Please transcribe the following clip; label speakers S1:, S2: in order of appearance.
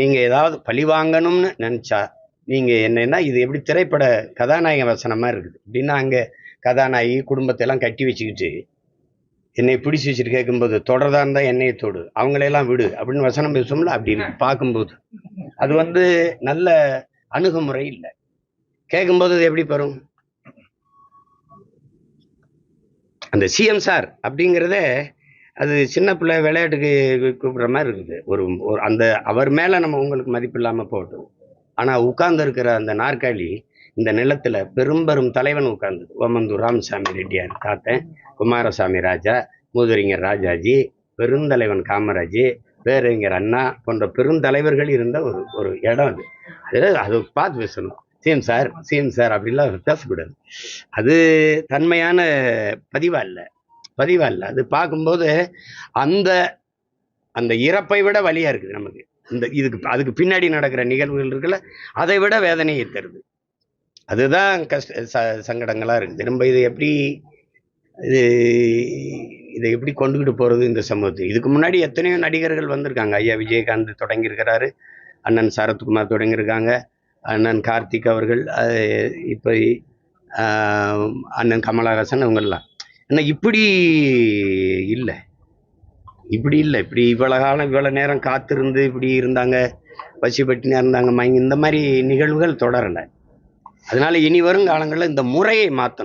S1: நீங்கள் ஏதாவது பழி வாங்கணும்னு நினச்சா நீங்கள் என்னன்னா இது எப்படி திரைப்பட கதாநாயக வசனமாக இருக்குது அப்படின்னா, அங்கே கதாநாயகி குடும்பத்தை எல்லாம் கட்டி வச்சுக்கிட்டு என்னை பிடிச்சி வச்சுட்டு கேட்கும்போது தொடர்தான் இருந்தால் என்னையை தொடு, அவங்களையெல்லாம் விடு அப்படின்னு வசனம் பேசும்ல. அப்படி இருக்கு பார்க்கும்போது. அது நல்ல அணுகுமுறை இல்லை. கேட்கும்போது அது எப்படி பெறும்? அந்த சிஎம் சார் அப்படிங்கிறதே அது சின்ன பிள்ளை விளையாட்டுக்கு கூப்பிடுற மாதிரி இருக்குது. ஒரு அந்த அவர் மேலே நம்ம உங்களுக்கு மதிப்பு இல்லாமல் போட்டோம். ஆனால் உட்கார்ந்து இருக்கிற அந்த நாற்காலி இந்த நிலத்தில் பெரும்பெரும் தலைவன் உட்கார்ந்தது. ஓமந்தூர் ராமசாமி ரெட்டியார் தாத்தன், குமாரசாமி ராஜா, மூதறிஞர் ராஜாஜி, பெருந்தலைவன் காமராஜ், பேரறிஞர் அண்ணா போன்ற பெருந்தலைவர்கள் இருந்த ஒரு ஒரு இடம் அது. அது பார்த்து பேசணும். சிஎம் சார் அப்படிலாம் பேசக்கூடாது. அது தன்மையான பதிவா இல்லை. அது பார்க்கும்போது அந்த அந்த இறப்பை விட வலியா இருக்குது நமக்கு. அதுக்கு பின்னாடி நடக்கிற நிகழ்வுகள் இருக்குல்ல, அதை விட வேதனையை தருது. அதுதான் சங்கடங்களா இருக்குது. நம்ம இதை எப்படி கொண்டுகிட்டு போறது இந்த சமூகத்தை? இதுக்கு முன்னாடி எத்தனையோ நடிகர்கள் வந்திருக்காங்க. ஐயா விஜயகாந்த் தொடங்கியிருக்கிறாரு, அண்ணன் சரத்குமார் தொடங்கியிருக்காங்க, அண்ணன் கார்த்திக் அவர்கள், இப்போ அண்ணன் கமலஹாசன், அவங்கெல்லாம். ஆனால் இப்படி இல்லை. இப்படி இவ்வளவு காலம் இவ்வளவு நேரம் காத்திருந்து இப்படி இருந்தாங்க, பசி பட்டினியா இருந்தாங்க, இந்த மாதிரி நிகழ்வுகள் தொடரலை. அதனால இனி வரும் காலங்களில் இந்த முறையை மாற்றணும்.